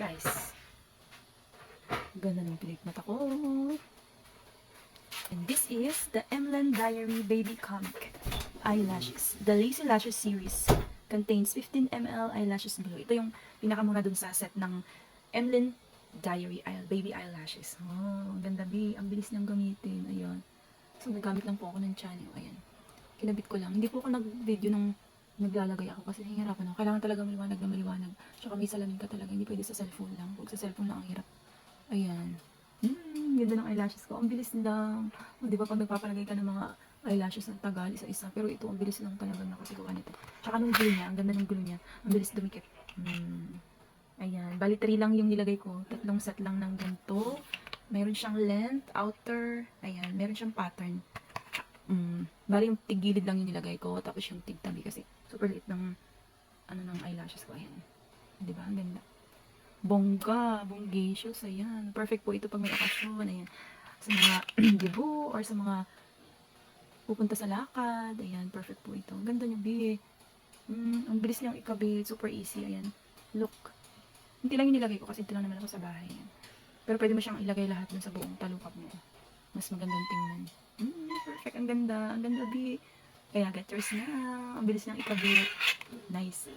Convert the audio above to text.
Guys, ganda ng pilik mata ko. And this is the Emlan Diary Baby Comic Eyelashes. The Lazy Lashes series contains 15 ml eyelashes glue. Ito yung pinakamura dun sa set ng Emlan Diary Baby Eyelashes. Oh, ang ganda B. Ang bilis niyang gamitin. Ayun. So, nagamit lang po ako ng channel. Ayan. Kinabit ko lang. Hindi po ako nag-video nung naglalagay ako kasi hihirapan ako. Kailangan talaga maliwanag na maliwanag. Tsaka may salamin ka talaga. Hindi pwede sa cellphone lang. Huwag sa cellphone lang ang hirap. Ayan. Ganda ng eyelashes ko. Ang bilis lang. O, di ba pag nagpapalagay ka ng mga eyelashes ng tagal, isa-isa. Pero ito, ang bilis lang talaga nakasigawa nito. Tsaka nung glue niya, ang ganda ng glue niya. Ang bilis dumikit. Ayan. Bali 3 lang yung nilagay ko. 3 set lang ng ganito. Meron siyang length, outer. Ayan. Meron siyang pattern. Bali yung tigilid lang yung nilagay ko. Tapos yung tigtabi kasi super liit ng ng eyelashes ko. Ayan. Di ba? Ang ganda. Bongga. Bonggacious. Ayan. Perfect po ito pag may okasyon. Ayan. Sa mga debut or sa mga pupunta sa lakad. Ayan. Perfect po ito. Ang ganda niya, B. Ang bilis niyang ikabit. Super easy. Ayan. Look. Hindi lang yung nilagay ko kasi ito lang naman ako sa bahay. Ayan. Pero pwede mo siyang ilagay lahat dun sa buong talukap mo. Mas magandang tingnan. Perfect. Ang ganda. Ang ganda, B. Kaya get yours na. Ang bilis niyang ikabit. Nice.